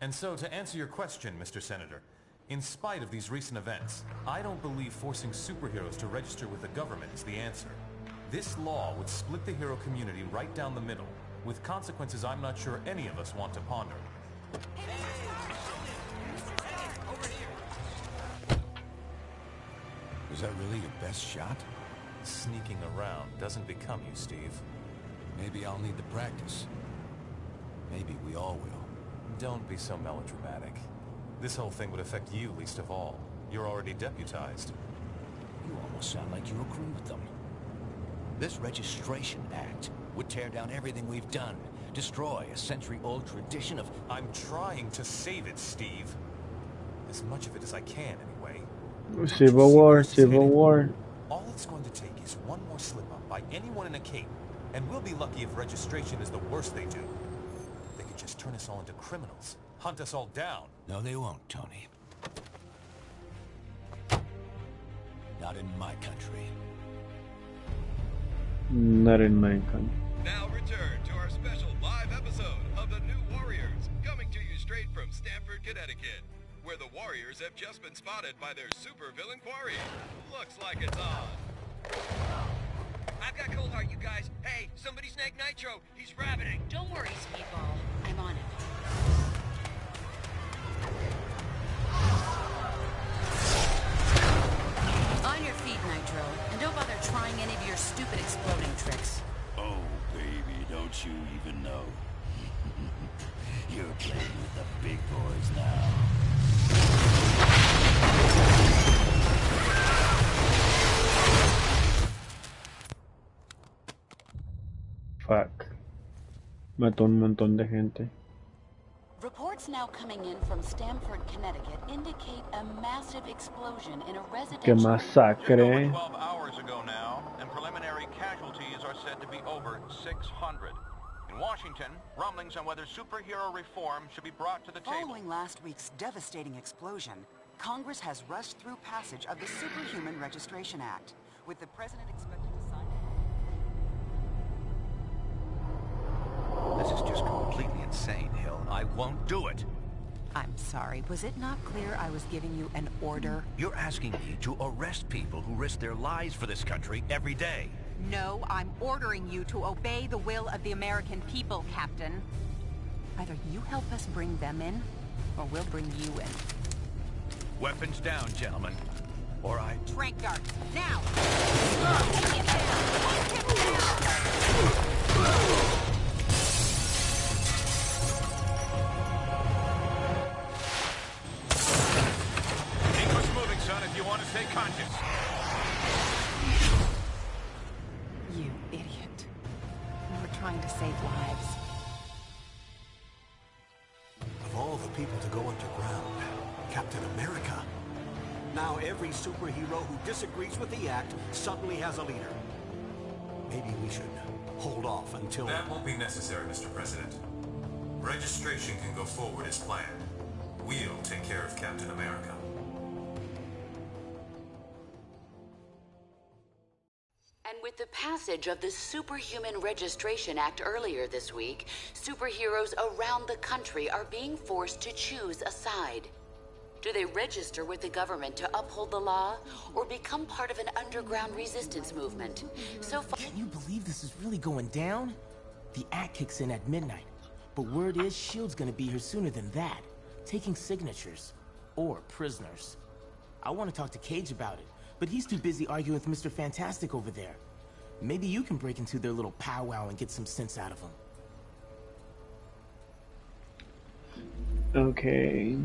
And so, to answer your question, Mr. Senator, in spite of these recent events, I don't believe forcing superheroes to register with the government is the answer. This law would split the hero community right down the middle, with consequences I'm not sure any of us want to ponder. Was that really your best shot? Sneaking around doesn't become you, Steve. Maybe I'll need the practice. Maybe we all will. Don't be so melodramatic. This whole thing would affect you least of all. You're already deputized. You almost sound like you agree with them. This Registration Act would tear down everything we've done. Destroy a century-old tradition of... I'm trying to save it, Steve. As much of it as I can, anyway. Civil War, Civil War. All it's going to take is one more slip-up by anyone in a cape, and we'll be lucky if registration is the worst they do. They could just turn us all into criminals, hunt us all down. No, they won't, Tony. Not in my country. Not in my country. Now return to our special live episode of The New Warriors, coming to you straight from Stamford, Connecticut, where the Warriors have just been spotted by their supervillain quarry. Looks like it's on. I've got cold heart, you guys. Hey, somebody snag Nitro. He's rabbiting. Don't worry, Speedball. I'm on it. On your feet, Nitro. And don't bother trying any of your stupid exploding tricks. Oh, baby, don't you even know? You're playing with the big boys now. Fuck. Mató un montón de gente. Reports now coming in from Stamford, Connecticut indicate a massive explosion in a residential... Qué masacre. 12 hours ago now, and preliminary casualties are said to be over 600. In Washington, rumblings on whether superhero reform should be brought to the table. Following last week's devastating explosion, Congress has rushed through passage of the Superhuman Registration Act, with the president expected to sign it. This is just completely insane, Hill. I won't do it. I'm sorry, was it not clear I was giving you an order? You're asking me to arrest people who risk their lives for this country every day. No, I'm ordering you to obey the will of the American people, Captain. Either you help us bring them in, or we'll bring you in. Weapons down, gentlemen. Or I... Trank darts, now! Take him down! Take him down! If you want to stay conscious. You idiot. We're trying to save lives. Of all the people to go underground, Captain America. Now every superhero who disagrees with the act suddenly has a leader. Maybe we should hold off until... That won't be necessary, Mr. President. Registration can go forward as planned. We'll take care of Captain America. And with the passage of the Superhuman Registration Act earlier this week, superheroes around the country are being forced to choose a side. Do they register with the government to uphold the law, or become part of an underground resistance movement? So far... Can you believe this is really going down? The act kicks in at midnight, but word is S.H.I.E.L.D's gonna be here sooner than that, taking signatures. Or prisoners. I want to talk to Cage about it, but he's too busy arguing with Mr. Fantastic over there. Maybe you can break into their little powwow and get some sense out of him. Okay.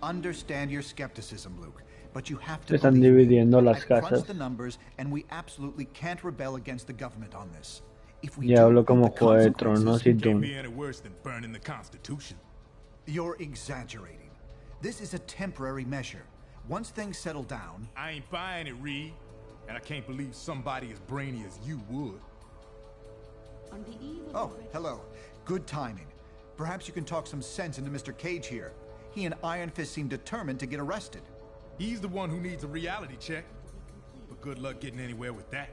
Understand your skepticism, Luke, but you have to Están dividiendo las I've casas. crunched the numbers, and we absolutely can't rebel against the government on this. If we Ya do, hablo como the Juego de consequences Tronos y can Dune. Be any worse than burning the Constitution. You're exaggerating. This is a temporary measure. Once things settle down... I ain't buying it, Reed. And I can't believe somebody as brainy as you would. Oh, hello. Good timing. Perhaps you can talk some sense into Mr. Cage here. He and Iron Fist seem determined to get arrested. He's the one who needs a reality check. But good luck getting anywhere with that.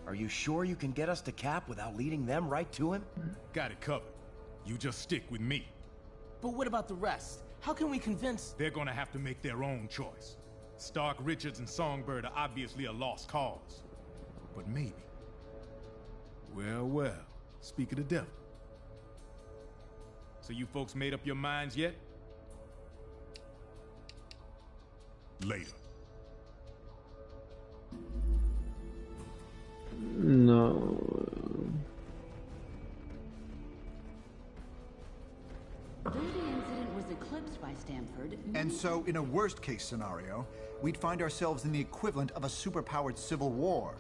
Are you sure you can get us to Cap without leading them right to him? Got it covered. You just stick with me. But what about the rest? How can we convince... They're gonna have to make their own choice. Stark, Richards, and Songbird are obviously a lost cause. But maybe. Well, speak of the devil. So you folks made up your minds yet? Later. No. Though the incident was eclipsed by Stanford... And so, in a worst-case scenario, we'd find ourselves in the equivalent of a superpowered civil war.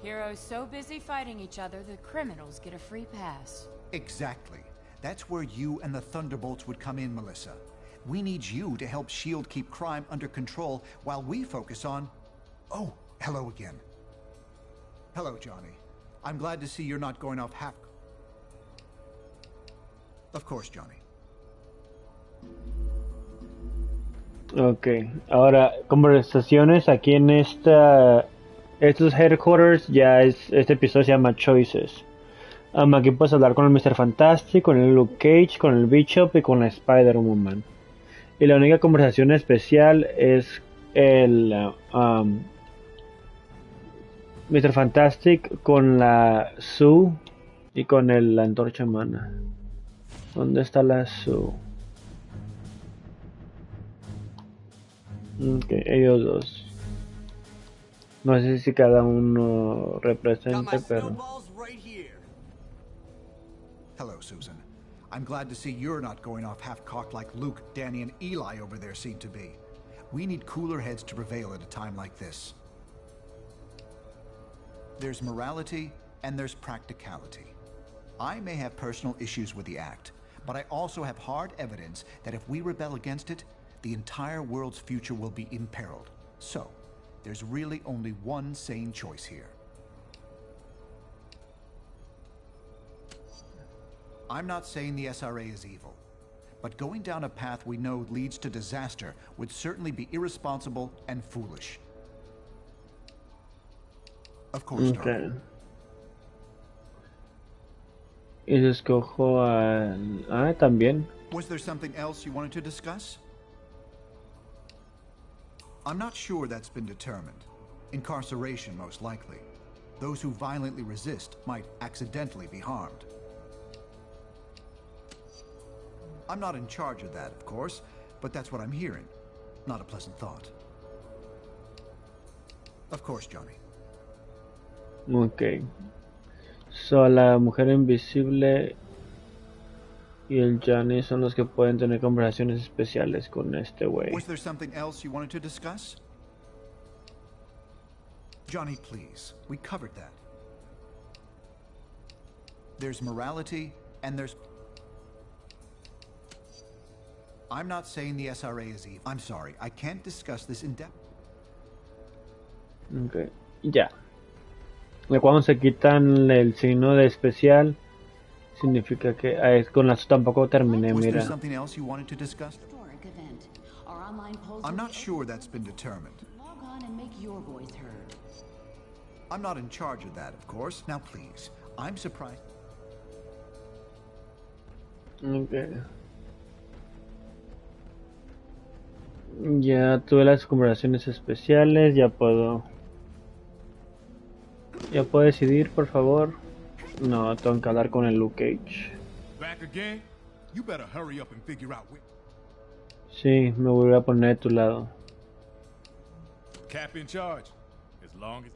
Heroes so busy fighting each other, the criminals get a free pass. Exactly. That's where you and the Thunderbolts would come in, Melissa. We need you to help S.H.I.E.L.D. keep crime under control while we focus on... Oh, hello again. Hello, Johnny. I'm glad to see you're not going off half... Of course, Johnny. Ok, ahora conversaciones aquí en estos headquarters. Ya este episodio se llama Choices. Aquí puedes hablar con el Mr. Fantastic, con el Luke Cage, con el Bishop y con la Spider-Woman. Y la única conversación especial es el Mr. Fantastic con la Sue y con la Antorcha Humana. ¿Dónde está la Sue? Ok, ellos dos. No sé si cada uno represente, pero... Hello, Susan. I'm glad to see you're not going off half-cocked like Luke, Danny, and Eli over there seem to be. We need cooler heads to prevail at a time like this. There's morality and there's practicality. I may have personal issues with the Act, but I also have hard evidence that if we rebel against it, the entire world's future will be imperiled. So, there's really only one sane choice here. I'm not saying the SRA is evil, but going down a path we know leads to disaster would certainly be irresponsible and foolish. Of course, okay. Y escojo a... también. Was there something else you wanted to discuss? I'm not sure that's been determined. Incarceration, most likely. Those who violently resist might accidentally be harmed. I'm not in charge of that, of course, but that's what I'm hearing. Not a pleasant thought. Of course, Johnny. Ok. So, la mujer invisible y el Johnny son los que pueden tener conversaciones especiales con este güey. Was there something else you wanted to discuss? Johnny, please. We covered that. There's morality and there's... I'm not saying the SRA is evil. I'm sorry, I can't discuss this in depth. Ok, ya. Cuando se quitan el signo de especial, significa que con eso tampoco terminé, Was there mira. something else you wanted to discuss? I'm not sure that's been determined. Log on and make your voice heard. I'm not in charge of that, of course. Now, please, I'm surprised. Okay. Ya tuve las conversaciones especiales, ya puedo decidir, por favor. No, tengo que hablar con el Luke Cage. Back again? You better hurry up and figure out where... Sí, me voy a poner de tu lado. Cap in charge. As long as...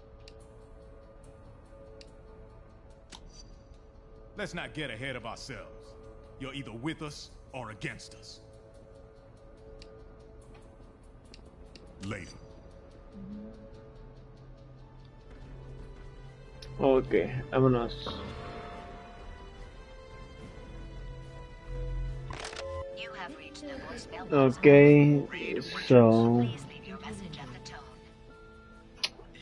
Let's not get ahead of ourselves. You're either with us or against us. Later. Ok, vámonos. Ok, so...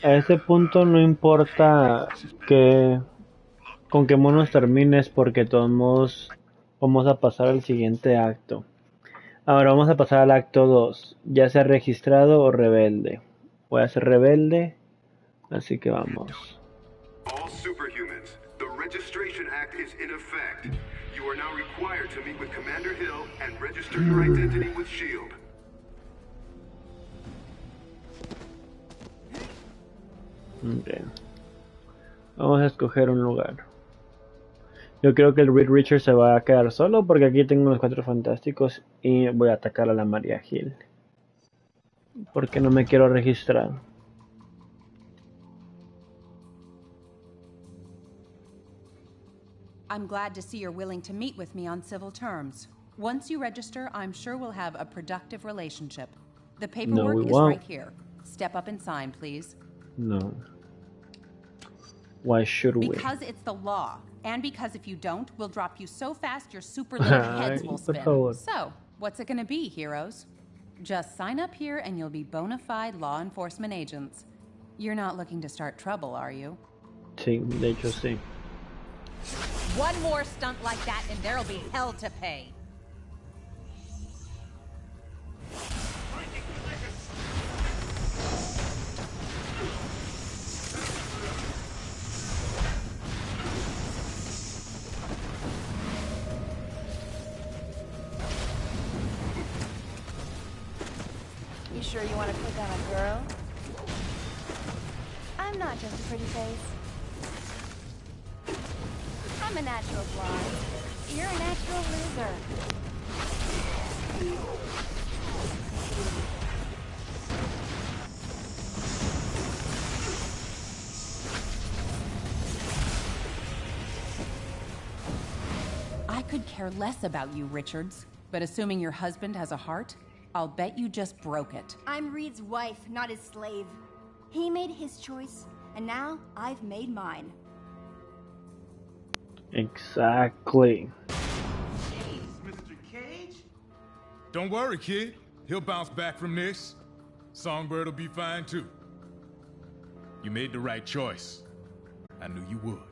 A este punto no importa con qué monos termines, porque de todos modos vamos a pasar al siguiente acto. Ahora vamos a pasar al acto 2, ya sea registrado o rebelde. Voy a ser rebelde, así que vamos. Registration Act is in effect. You are now required to meet with Commander Hill and register your identity with S.H.I.E.L.D. Okay. Vamos a escoger un lugar. Yo creo que el Reed Richards se va a quedar solo porque aquí tengo los 4 fantásticos y voy a atacar a la Maria Hill. Porque no me quiero registrar. I'm glad to see you're willing to meet with me on civil terms. Once you register, I'm sure we'll have a productive relationship. The paperwork is right here. Step up and sign, please. No. Why should we? Because it's the law. And because if you don't, we'll drop you so fast your super little heads will spin. So, what's it gonna be, heroes? Just sign up here and you'll be bona fide law enforcement agents. You're not looking to start trouble, are you? Sí, de hecho sí. One more stunt like that and there'll be hell to pay. You sure you want to pick on a girl? I'm not just a pretty face. I'm a natural blonde. You're a natural loser. I could care less about you, Richards. But assuming your husband has a heart, I'll bet you just broke it. I'm Reed's wife, not his slave. He made his choice, and now I've made mine. Exactly. Jeez, Mr. Cage? Don't worry, kid. He'll bounce back from this. Songbird will be fine too. You made the right choice. I knew you would.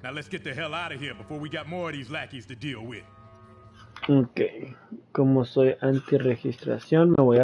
Now let's get the hell out of here before we got more of these lackeys to deal with. Ok, como soy anti-registración, me voy a